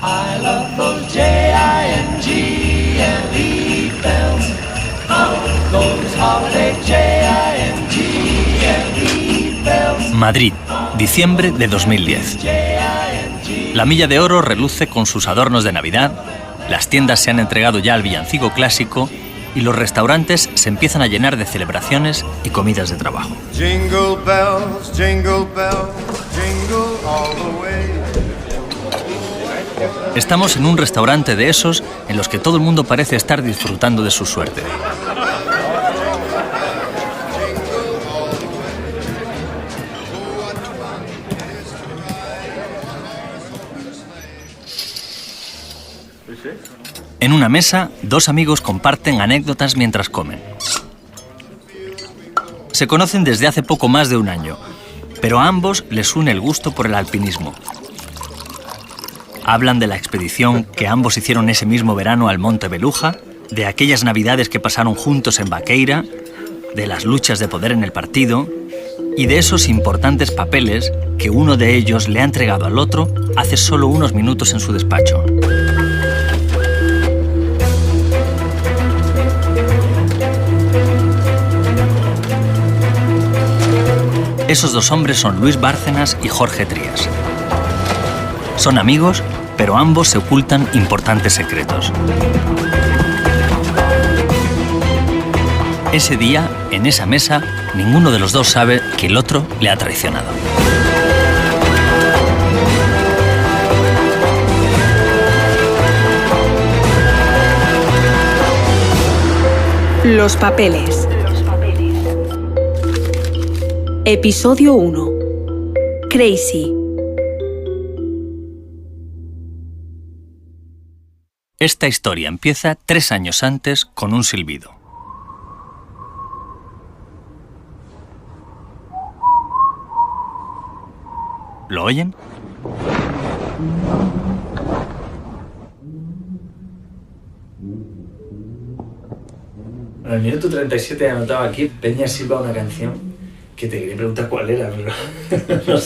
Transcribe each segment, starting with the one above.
I love those J-I-N-G-L-E bells. Those holiday J-I-N-G-L-E bells. Madrid, diciembre de 2010. La Milla de Oro reluce con sus adornos de Navidad, las tiendas se han entregado ya al villancico clásico y los restaurantes se empiezan a llenar de celebraciones y comidas de trabajo. Jingle bells, jingle bells, jingle all the way. Estamos en un restaurante de esos en los que todo el mundo parece estar disfrutando de su suerte. En una mesa, dos amigos comparten anécdotas mientras comen. Se conocen desde hace poco más de un año, pero a ambos les une el gusto por el alpinismo. Hablan de la expedición que ambos hicieron ese mismo verano al Monte Beluja, de aquellas navidades que pasaron juntos en Vaqueira, de las luchas de poder en el partido y de esos importantes papeles que uno de ellos le ha entregado al otro hace solo unos minutos en su despacho. Esos dos hombres son Luis Bárcenas y Jorge Trías. Son amigos, pero ambos se ocultan importantes secretos. Ese día, en esa mesa, ninguno de los dos sabe que el otro le ha traicionado. Los papeles. Episodio 1. Crazy. Esta historia empieza 3 años antes con un silbido. ¿Lo oyen? En el minuto 37 anotaba aquí, Peña silba una canción que te quería preguntar cuál era, pero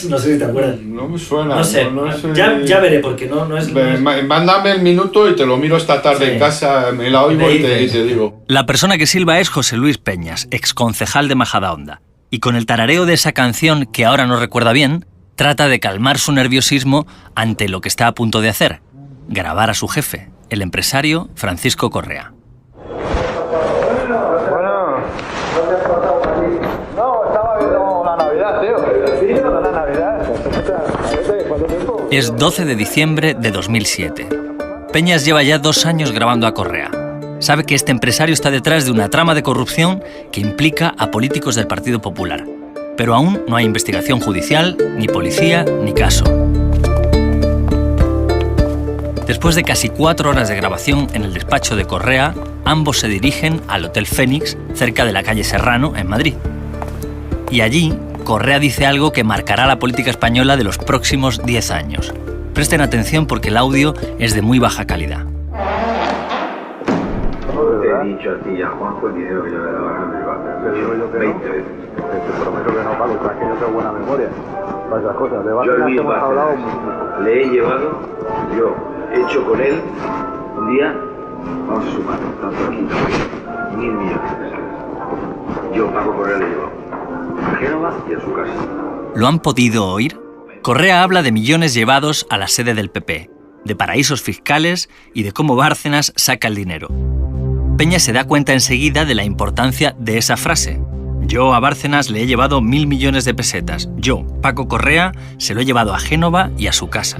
no sé si te acuerdas. No me suena. No sé. Ya veré, porque no es... Mándame el minuto y te lo miro esta tarde en casa, me la oigo y te digo. La persona que silba es José Luis Peñas, exconcejal de Majadahonda, y con el tarareo de esa canción, que ahora no recuerda bien, trata de calmar su nerviosismo ante lo que está a punto de hacer: grabar a su jefe, el empresario Francisco Correa. Es 12 de diciembre de 2007. Peñas lleva ya 2 años grabando a Correa. Sabe que este empresario está detrás de una trama de corrupción que implica a políticos del Partido Popular. Pero aún no hay investigación judicial, ni policía, ni caso. Después de casi 4 horas de grabación en el despacho de Correa, ambos se dirigen al Hotel Fénix, cerca de la calle Serrano, en Madrid. Y allí, Correa dice algo que marcará la política española de los próximos 10 años. Presten atención porque el audio es de muy baja calidad. Te he dicho a ti y a Juanjo el dinero que yo le daba a mi barrio. Te digo yo que 20 veces. Te prometo que no, Pablo, es que yo tengo buena memoria para esas cosas. De yo Bárcenas hemos hablado... le he llevado, yo he hecho con él un día, vamos a sumar, tanto aquí como aquí, 1.000 millones de pesos. Yo pago por él, le llevo a Génova y a su casa. ¿Lo han podido oír? Correa habla de millones llevados a la sede del PP, de paraísos fiscales y de cómo Bárcenas saca el dinero. Peña se da cuenta enseguida de la importancia de esa frase. Yo a Bárcenas le he llevado 1.000 millones de pesetas. Yo, Paco Correa, se lo he llevado a Génova y a su casa.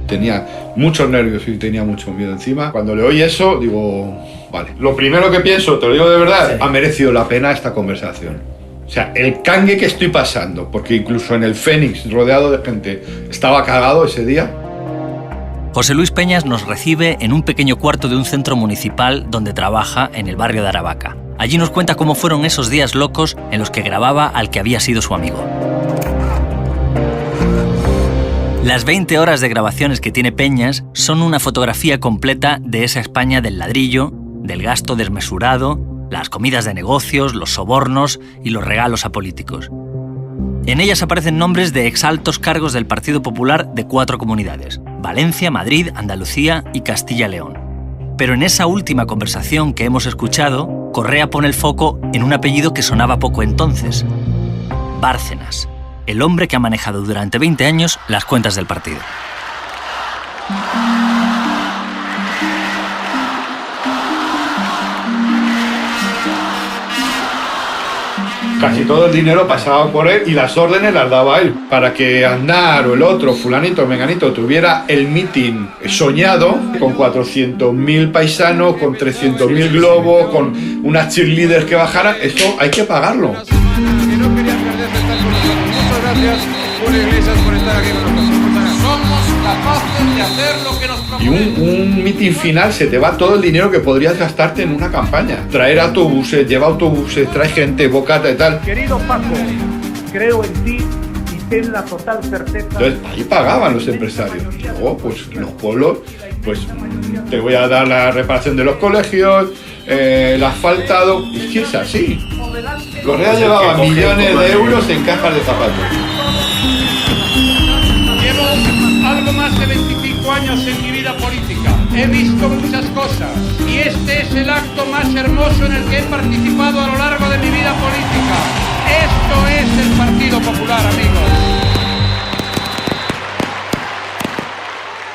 Tenía muchos nervios y tenía mucho miedo encima. Cuando le oí eso, digo, vale. Lo primero que pienso, te lo digo de verdad, ha merecido la pena esta conversación. O sea, el cangue que estoy pasando, porque incluso en el Fénix, rodeado de gente, estaba cagado ese día. José Luis Peñas nos recibe en un pequeño cuarto de un centro municipal donde trabaja en el barrio de Aravaca. Allí nos cuenta cómo fueron esos días locos en los que grababa al que había sido su amigo. Las 20 horas de grabaciones que tiene Peñas son una fotografía completa de esa España del ladrillo, del gasto desmesurado, las comidas de negocios, los sobornos y los regalos a políticos. En ellas aparecen nombres de exaltos cargos del Partido Popular de 4 comunidades: Valencia, Madrid, Andalucía y Castilla-León. Pero en esa última conversación que hemos escuchado, Correa pone el foco en un apellido que sonaba poco entonces: Bárcenas, el hombre que ha manejado durante 20 años las cuentas del partido. Casi todo el dinero pasaba por él y las órdenes las daba él. Para que Aznar o el otro, fulanito o menganito, tuviera el mitin soñado, con 400.000 paisanos, con 300.000 globos, con unas cheerleaders que bajaran, eso hay que pagarlo. Que no querían perderse estar con nosotros. Muchas gracias, Julio Iglesias, por estar aquí con nosotros. Somos capaces de hacer lo que nos proponemos. Y un mitin final se te va todo el dinero que podrías gastarte en una campaña. Traer autobuses, llevar autobuses, traer gente, bocata y tal. Querido Paco, creo en ti y ten la total certeza. Entonces, ahí pagaban los empresarios. Y luego, pues los pueblos, pues te voy a dar la reparación de los colegios, el asfaltado. Y es que es así. Correa llevaba millones de euros en cajas de zapatos. Llevo algo más de 25 años en mi vida política. He visto muchas cosas y este es el acto más hermoso en el que he participado a lo largo de mi vida política. Esto es el Partido Popular, amigos.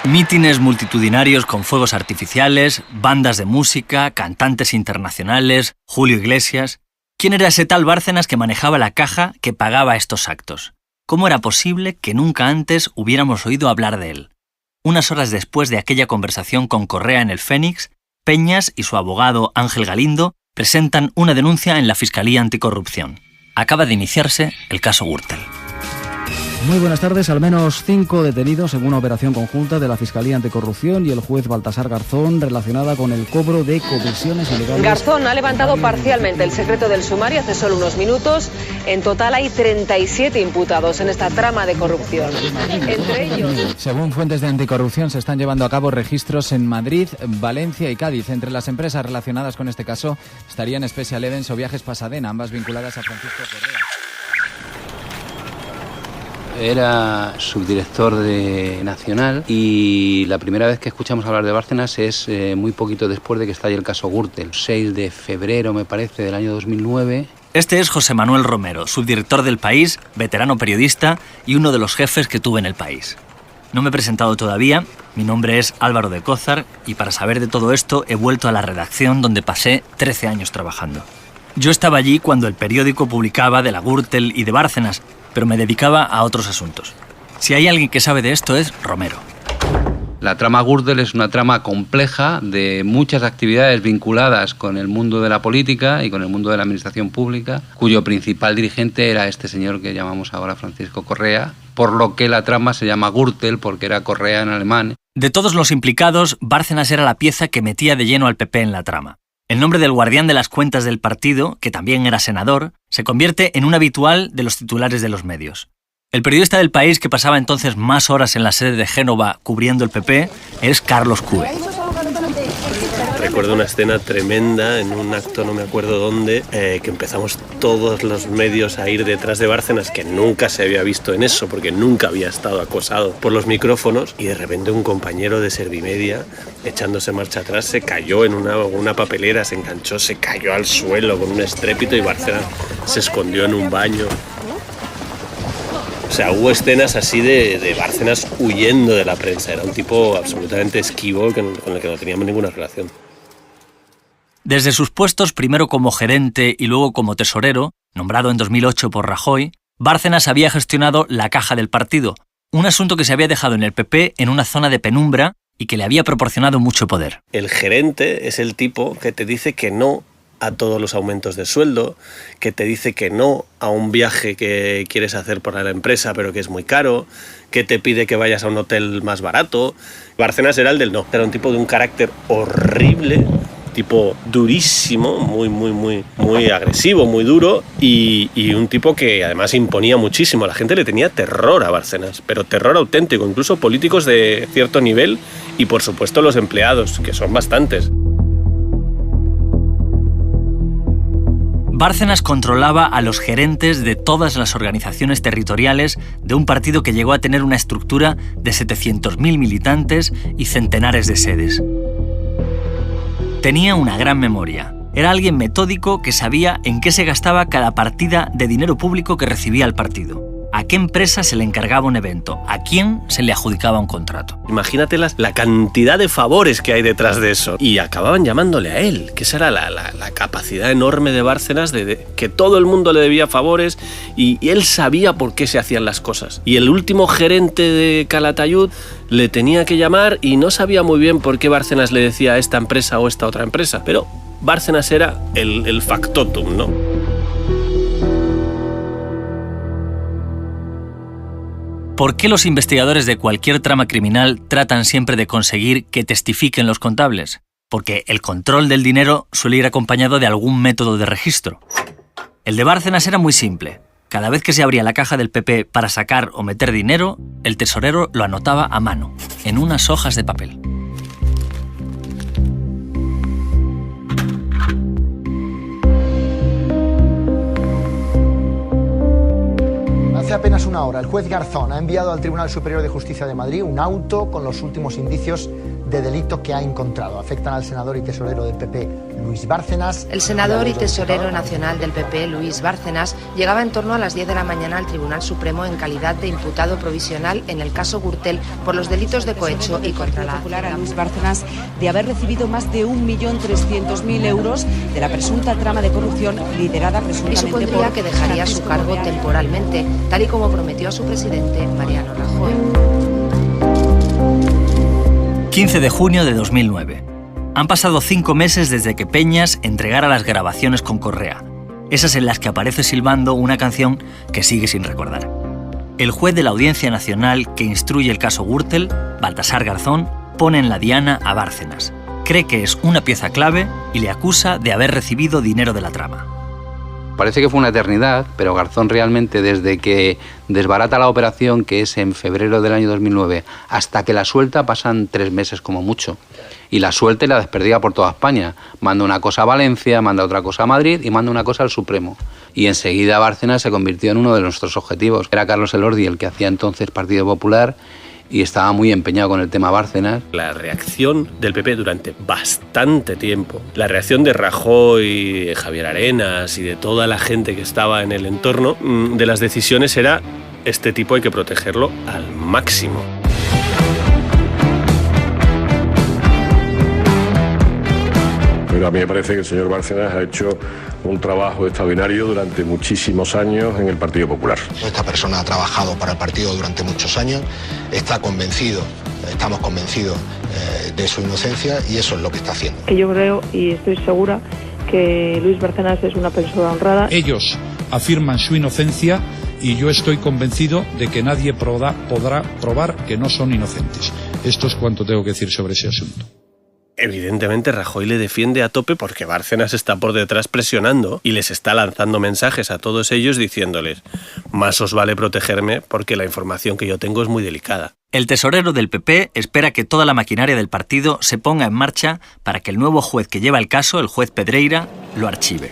Mítines multitudinarios con fuegos artificiales, bandas de música, cantantes internacionales, Julio Iglesias. ¿Quién era ese tal Bárcenas que manejaba la caja que pagaba estos actos? ¿Cómo era posible que nunca antes hubiéramos oído hablar de él? Unas horas después de aquella conversación con Correa en el Fénix, Peñas y su abogado Ángel Galindo presentan una denuncia en la Fiscalía Anticorrupción. Acaba de iniciarse el caso Gürtel. Muy buenas tardes. Al menos 5 detenidos en una operación conjunta de la Fiscalía Anticorrupción y el juez Baltasar Garzón relacionada con el cobro de comisiones ilegales. Garzón ha levantado parcialmente el secreto del sumario hace solo unos minutos. En total hay 37 imputados en esta trama de corrupción. Entre ellos... Según fuentes de anticorrupción, se están llevando a cabo registros en Madrid, Valencia y Cádiz. Entre las empresas relacionadas con este caso estarían Special Events o Viajes Pasadena, ambas vinculadas a Francisco Correa. Era subdirector de Nacional y la primera vez que escuchamos hablar de Bárcenas es muy poquito después de que estalle el caso Gürtel, 6 de febrero me parece del año 2009. Este es José Manuel Romero, subdirector del País, veterano periodista y uno de los jefes que tuve en el País. No me he presentado todavía, mi nombre es Álvaro de Cózar y para saber de todo esto he vuelto a la redacción donde pasé 13 años trabajando. Yo estaba allí cuando el periódico publicaba de la Gürtel y de Bárcenas, pero me dedicaba a otros asuntos. Si hay alguien que sabe de esto es Romero. La trama Gürtel es una trama compleja de muchas actividades vinculadas con el mundo de la política y con el mundo de la administración pública, cuyo principal dirigente era este señor que llamamos ahora Francisco Correa, por lo que la trama se llama Gürtel porque era Correa en alemán. De todos los implicados, Bárcenas era la pieza que metía de lleno al PP en la trama. El nombre del guardián de las cuentas del partido, que también era senador, se convierte en un habitual de los titulares de los medios. El periodista del País que pasaba entonces más horas en la sede de Génova cubriendo el PP es Carlos Cue. Recuerdo una escena tremenda en un acto, no me acuerdo dónde, que empezamos todos los medios a ir detrás de Bárcenas, que nunca se había visto en eso, porque nunca había estado acosado por los micrófonos, y de repente un compañero de Servimedia, echándose marcha atrás, se cayó en una papelera, se enganchó, se cayó al suelo con un estrépito y Bárcenas se escondió en un baño. O sea, hubo escenas así de Bárcenas huyendo de la prensa. Era un tipo absolutamente esquivo con el que no teníamos ninguna relación. Desde sus puestos, primero como gerente y luego como tesorero, nombrado en 2008 por Rajoy, Bárcenas había gestionado la caja del partido, un asunto que se había dejado en el PP en una zona de penumbra y que le había proporcionado mucho poder. El gerente es el tipo que te dice que no a todos los aumentos de sueldo, que te dice que no a un viaje que quieres hacer por la empresa pero que es muy caro, que te pide que vayas a un hotel más barato. Bárcenas era el del no. Era un tipo de un carácter horrible, tipo durísimo, muy agresivo, muy duro y un tipo que además imponía muchísimo. La gente le tenía terror a Bárcenas, pero terror auténtico, incluso políticos de cierto nivel y por supuesto los empleados, que son bastantes. Bárcenas controlaba a los gerentes de todas las organizaciones territoriales de un partido que llegó a tener una estructura de 700.000 militantes y centenares de sedes. Tenía una gran memoria. Era alguien metódico que sabía en qué se gastaba cada partida de dinero público que recibía el partido. ¿A qué empresa se le encargaba un evento? ¿A quién se le adjudicaba un contrato? Imagínate la cantidad de favores que hay detrás de eso. Y acababan llamándole a él, que esa era la capacidad enorme de Bárcenas de que todo el mundo le debía favores y él sabía por qué se hacían las cosas. Y el último gerente de Calatayud le tenía que llamar y no sabía muy bien por qué Bárcenas le decía a esta empresa o esta otra empresa. Pero Bárcenas era el factotum, ¿no? ¿Por qué los investigadores de cualquier trama criminal tratan siempre de conseguir que testifiquen los contables? Porque el control del dinero suele ir acompañado de algún método de registro. El de Bárcenas era muy simple. Cada vez que se abría la caja del PP para sacar o meter dinero, el tesorero lo anotaba a mano, en unas hojas de papel. Hace apenas una hora, el juez Garzón ha enviado al Tribunal Superior de Justicia de Madrid un auto con los últimos indicios de delito que ha encontrado. Afectan al senador y tesorero del PP, Luis Bárcenas. El senador y tesorero nacional del PP, Luis Bárcenas, llegaba en torno a las 10 de la mañana al Tribunal Supremo en calidad de imputado provisional en el caso Gürtel por los delitos de cohecho y contra la a Luis Bárcenas de haber recibido más de 1.300.000 euros de la presunta trama de corrupción liderada presuntamente y supondría que dejaría su cargo temporalmente, tal y como prometió a su presidente, Mariano Rajoy. 15 de junio de 2009. Han pasado 5 meses desde que Peñas entregara las grabaciones con Correa, esas en las que aparece silbando una canción que sigue sin recordar. El juez de la Audiencia Nacional que instruye el caso Gürtel, Baltasar Garzón, pone en la diana a Bárcenas. Cree que es una pieza clave y le acusa de haber recibido dinero de la trama. Parece que fue una eternidad, pero Garzón realmente desde que desbarata la operación, que es en febrero del año 2009, hasta que la suelta pasan 3 meses como mucho. Y la suelta y la desperdiga por toda España. Manda una cosa a Valencia, manda otra cosa a Madrid y manda una cosa al Supremo. Y enseguida Bárcenas se convirtió en uno de nuestros objetivos. Era Carlos Elordi el que hacía entonces Partido Popular y estaba muy empeñado con el tema Bárcenas. La reacción del PP durante bastante tiempo, la reacción de Rajoy, de Javier Arenas y de toda la gente que estaba en el entorno de las decisiones era: este tipo hay que protegerlo al máximo. Pero a mí me parece que el señor Bárcenas ha hecho un trabajo extraordinario durante muchísimos años en el Partido Popular. Esta persona ha trabajado para el partido durante muchos años, está convencido, estamos convencidos de su inocencia y eso es lo que está haciendo. Yo creo y estoy segura que Luis Bárcenas es una persona honrada. Ellos afirman su inocencia y yo estoy convencido de que nadie podrá probar que no son inocentes. Esto es cuanto tengo que decir sobre ese asunto. Evidentemente Rajoy le defiende a tope porque Bárcenas está por detrás presionando y les está lanzando mensajes a todos ellos diciéndoles: más os vale protegerme porque la información que yo tengo es muy delicada. El tesorero del PP espera que toda la maquinaria del partido se ponga en marcha para que el nuevo juez que lleva el caso, el juez Pedreira, lo archive.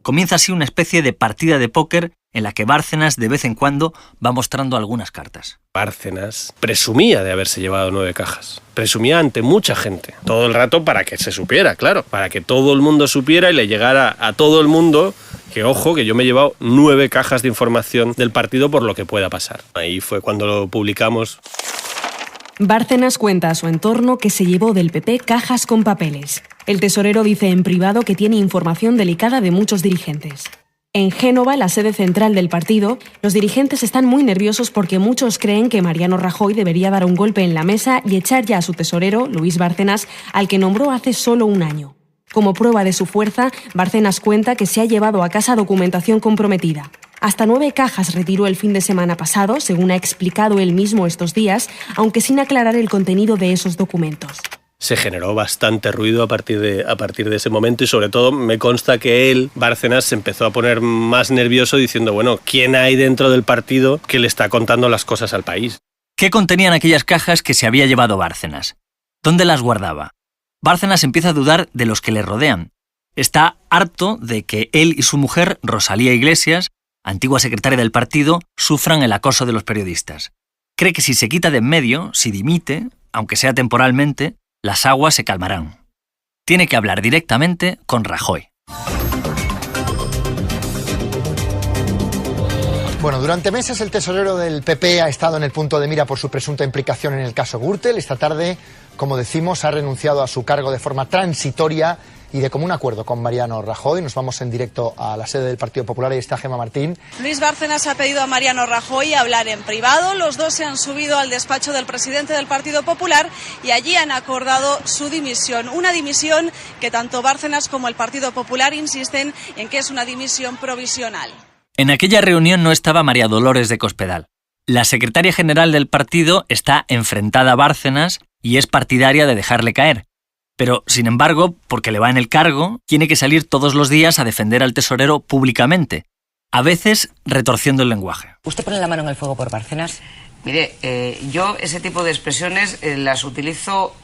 Comienza así una especie de partida de póker en la que Bárcenas de vez en cuando va mostrando algunas cartas. Bárcenas presumía de haberse llevado 9 cajas. Presumía ante mucha gente. Todo el rato para que se supiera, claro. Para que todo el mundo supiera y le llegara a todo el mundo que, ojo, que yo me he llevado 9 cajas de información del partido por lo que pueda pasar. Ahí fue cuando lo publicamos. Bárcenas cuenta a su entorno que se llevó del PP cajas con papeles. El tesorero dice en privado que tiene información delicada de muchos dirigentes. En Génova, la sede central del partido, los dirigentes están muy nerviosos porque muchos creen que Mariano Rajoy debería dar un golpe en la mesa y echar ya a su tesorero, Luis Bárcenas, al que nombró hace solo un año. Como prueba de su fuerza, Bárcenas cuenta que se ha llevado a casa documentación comprometida. Hasta 9 cajas retiró el fin de semana pasado, según ha explicado él mismo estos días, aunque sin aclarar el contenido de esos documentos. Se generó bastante ruido a partir de ese momento y sobre todo me consta que él, Bárcenas, se empezó a poner más nervioso diciendo, bueno, ¿quién hay dentro del partido que le está contando las cosas al país? ¿Qué contenían aquellas cajas que se había llevado Bárcenas? ¿Dónde las guardaba? Bárcenas empieza a dudar de los que le rodean. Está harto de que él y su mujer, Rosalía Iglesias, antigua secretaria del partido, sufran el acoso de los periodistas. Cree que si se quita de en medio, si dimite, aunque sea temporalmente, las aguas se calmarán. Tiene que hablar directamente con Rajoy. Bueno, durante meses el tesorero del PP ha estado en el punto de mira por su presunta implicación en el caso Gürtel. Esta tarde, como decimos, ha renunciado a su cargo de forma transitoria y de común acuerdo con Mariano Rajoy. Nos vamos en directo a la sede del Partido Popular y está Gemma Martín. Luis Bárcenas ha pedido a Mariano Rajoy hablar en privado. Los dos se han subido al despacho del presidente del Partido Popular y allí han acordado su dimisión. Una dimisión que tanto Bárcenas como el Partido Popular insisten en que es una dimisión provisional. En aquella reunión no estaba María Dolores de Cospedal. La secretaria general del partido está enfrentada a Bárcenas y es partidaria de dejarle caer. Pero, sin embargo, porque le va en el cargo, tiene que salir todos los días a defender al tesorero públicamente, a veces retorciendo el lenguaje. ¿Usted pone la mano en el fuego por Bárcenas? Mire, yo ese tipo de expresiones las utilizo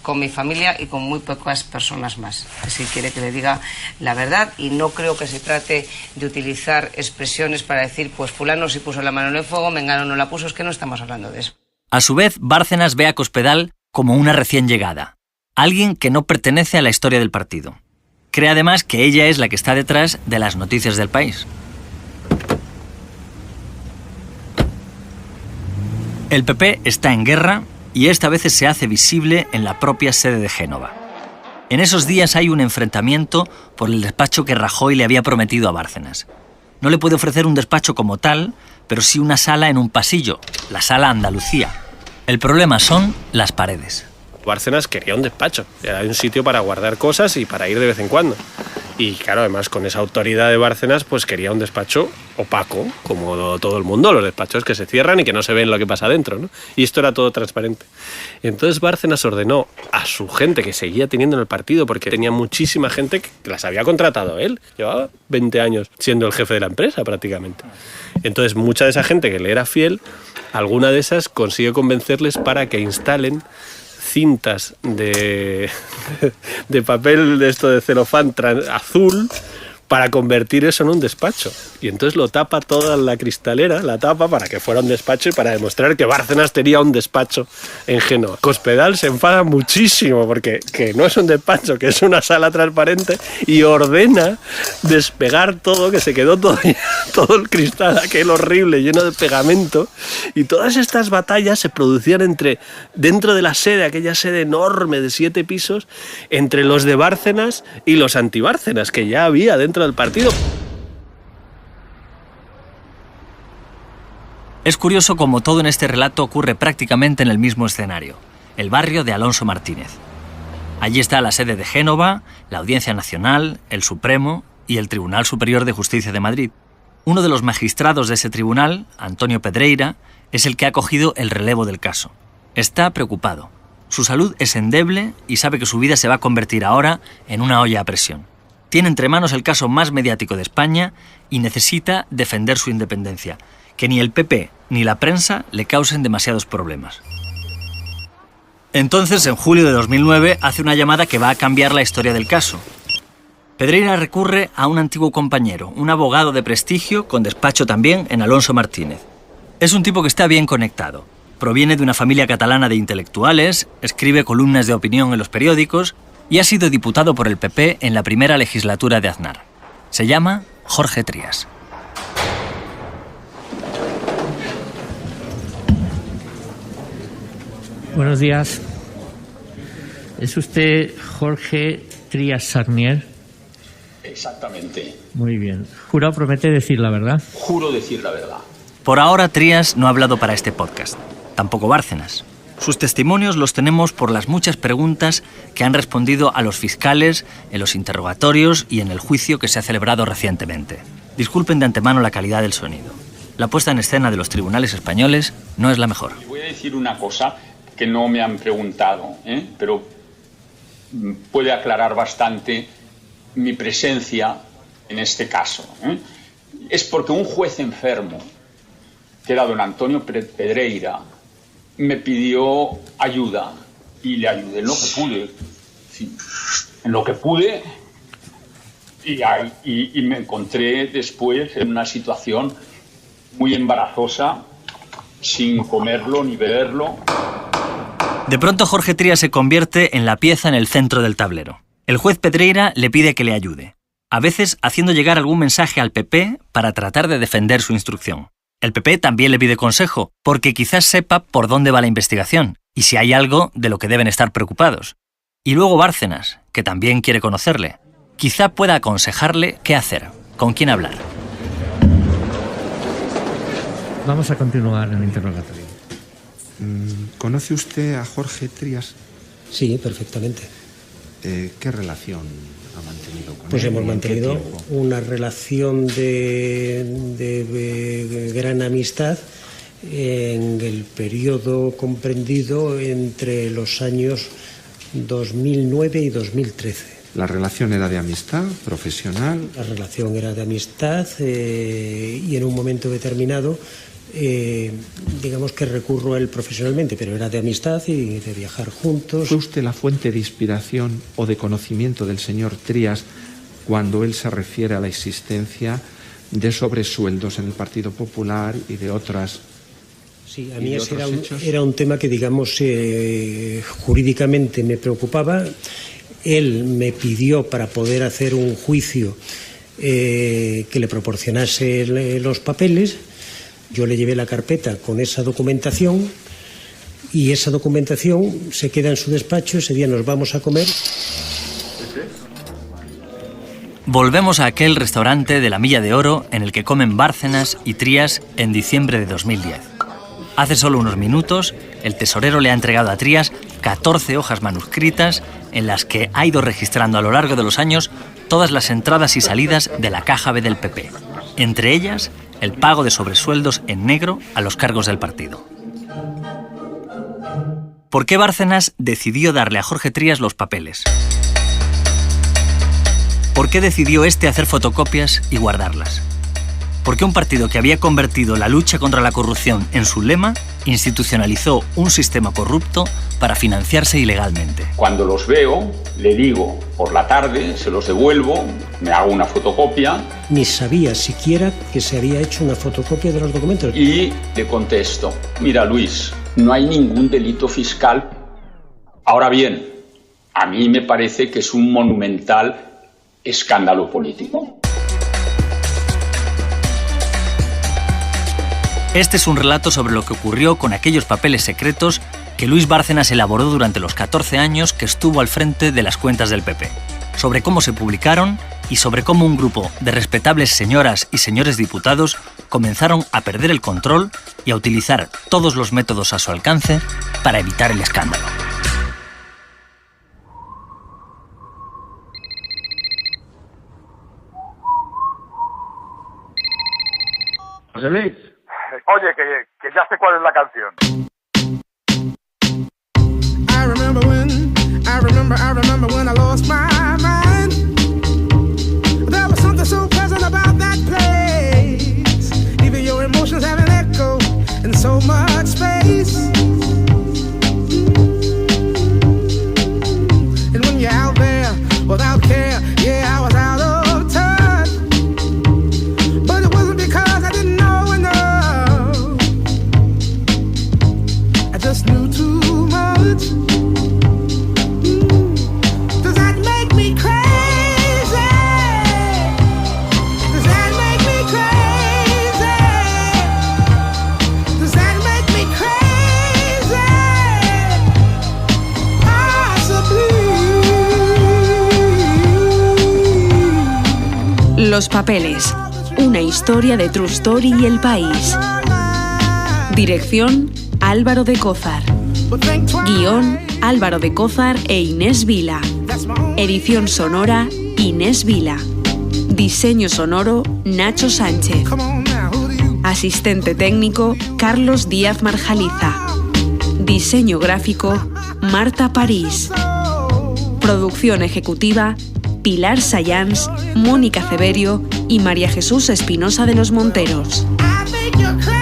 con mi familia y con muy pocas personas más. Si quiere que le diga la verdad, y no creo que se trate de utilizar expresiones para decir, pues fulano sí puso la mano en el fuego, mengano no la puso, es que no estamos hablando de eso. A su vez, Bárcenas ve a Cospedal como una recién llegada, alguien que no pertenece a la historia del partido. Cree además que ella es la que está detrás de las noticias del país. El PP está en guerra y esta vez se hace visible en la propia sede de Génova. En esos días hay un enfrentamiento por el despacho que Rajoy le había prometido a Bárcenas. No le puede ofrecer un despacho como tal, pero sí una sala en un pasillo, la Sala Andalucía. El problema son las paredes. Bárcenas quería un despacho, era un sitio para guardar cosas y para ir de vez en cuando. Y claro, además con esa autoridad de Bárcenas, pues quería un despacho opaco, como todo el mundo, los despachos que se cierran y que no se ven lo que pasa dentro, ¿no? Y esto era todo transparente. Entonces Bárcenas ordenó a su gente que seguía teniendo en el partido, porque tenía muchísima gente que las había contratado él, llevaba 20 años siendo el jefe de la empresa prácticamente. Entonces mucha de esa gente que le era fiel, alguna de esas consigue convencerles para que instalen cintas de papel de esto de celofán azul para convertir eso en un despacho. Y entonces lo tapa toda la cristalera, la tapa para que fuera un despacho y para demostrar que Bárcenas tenía un despacho en Génova. Cospedal se enfada muchísimo porque que no es un despacho, que es una sala transparente, y ordena despegar todo, que se quedó todo el cristal aquel horrible, lleno de pegamento. Y todas estas batallas se producían dentro de la sede, aquella sede enorme de 7 pisos, entre los de Bárcenas y los anti-Bárcenas, que ya había dentro del partido. Es curioso cómo todo en este relato ocurre prácticamente en el mismo escenario, el barrio de Alonso Martínez. Allí está la sede de Génova, la Audiencia Nacional, el Supremo y el Tribunal Superior de Justicia de Madrid. Uno de los magistrados de ese tribunal, Antonio Pedreira, es el que ha cogido el relevo del caso. Está preocupado. Su salud es endeble y sabe que su vida se va a convertir ahora en una olla a presión. Tiene entre manos el caso más mediático de España y necesita defender su independencia, que ni el PP ni la prensa le causen demasiados problemas. Entonces, en julio de 2009, hace una llamada que va a cambiar la historia del caso. Pedreira recurre a un antiguo compañero, un abogado de prestigio con despacho también en Alonso Martínez. Es un tipo que está bien conectado. Proviene de una familia catalana de intelectuales, escribe columnas de opinión en los periódicos y ha sido diputado por el PP en la primera legislatura de Aznar. Se llama Jorge Trías. Buenos días. ¿Es usted Jorge Trías Sarnier? Exactamente. Muy bien. ¿Jura o promete decir la verdad? Juro decir la verdad. Por ahora, Trías no ha hablado para este podcast. Tampoco Bárcenas. Sus testimonios los tenemos por las muchas preguntas que han respondido a los fiscales en los interrogatorios y en el juicio que se ha celebrado recientemente. Disculpen de antemano la calidad del sonido. La puesta en escena de los tribunales españoles no es la mejor. Voy a decir una cosa que no me han preguntado, pero puede aclarar bastante mi presencia en este caso. Es porque un juez enfermo, que era don Antonio Pedreira, me pidió ayuda y le ayudé en lo que pude. Sí, en lo que pude Y me encontré después en una situación muy embarazosa, sin comerlo ni beberlo. De pronto Jorge Trías se convierte en la pieza en el centro del tablero. El juez Pedreira le pide que le ayude, a veces haciendo llegar algún mensaje al PP para tratar de defender su instrucción. El PP también le pide consejo, porque quizás sepa por dónde va la investigación y si hay algo de lo que deben estar preocupados. Y luego Bárcenas, que también quiere conocerle. Quizá pueda aconsejarle qué hacer, con quién hablar. Vamos a continuar en el interrogatorio. ¿Conoce usted a Jorge Trías? Sí, perfectamente. ¿Qué relación ha mantenido con él? Pues hemos mantenido una relación de gran amistad en el periodo comprendido entre los años 2009 y 2013. ¿La relación era de amistad, profesional? La relación era de amistad y en un momento determinado, digamos que recurro a él profesionalmente, pero era de amistad y de viajar juntos. ¿Fue usted la fuente de inspiración o de conocimiento del señor Trías cuando él se refiere a la existencia de sobresueldos en el Partido Popular y de otras? Sí, a mí ese era un tema que, digamos, jurídicamente me preocupaba. Él me pidió para poder hacer un juicio que le proporcionase los papeles. Yo le llevé la carpeta con esa documentación y esa documentación se queda en su despacho. Ese día nos vamos a comer. Volvemos a aquel restaurante de la Milla de Oro en el que comen Bárcenas y Trías en diciembre de 2010. Hace solo unos minutos, el tesorero le ha entregado a Trías 14 hojas manuscritas en las que ha ido registrando a lo largo de los años todas las entradas y salidas de la caja B del PP. Entre ellas, el pago de sobresueldos en negro a los cargos del partido. ¿Por qué Bárcenas decidió darle a Jorge Trías los papeles? ¿Por qué decidió este hacer fotocopias y guardarlas? ¿Por qué un partido que había convertido la lucha contra la corrupción en su lema institucionalizó un sistema corrupto para financiarse ilegalmente? Cuando los veo, le digo por la tarde, se los devuelvo, me hago una fotocopia. Ni sabía siquiera que se había hecho una fotocopia de los documentos. Y le contesto, mira Luis, no hay ningún delito fiscal. Ahora bien, a mí me parece que es un monumental escándalo político. Este es un relato sobre lo que ocurrió con aquellos papeles secretos que Luis Bárcenas elaboró durante los 14 años que estuvo al frente de las cuentas del PP, sobre cómo se publicaron y sobre cómo un grupo de respetables señoras y señores diputados comenzaron a perder el control y a utilizar todos los métodos a su alcance para evitar el escándalo. José Luis. Oye, que ya sé cuál es la canción. I remember when I lost my mind. There was something so pleasant about that place. Even your emotions have an echo in so much space. And when you're out there without care, yeah, I was out of touch. But it wasn't because I didn't know enough. I just knew too much. Does that make me crazy? Does that make me crazy? Does that make me crazy? Possibly. Los papeles. Una historia de True Story y El País. Dirección: Álvaro de Cózar. Guión: Álvaro de Cózar e Inés Vila. Edición sonora: Inés Vila. Diseño sonoro: Nacho Sánchez. Asistente técnico: Carlos Díaz Marjaliza. Diseño gráfico: Marta París. Producción ejecutiva: Pilar Sayans, Mónica Ceberio y María Jesús Espinosa de los Monteros. I think you're crazy.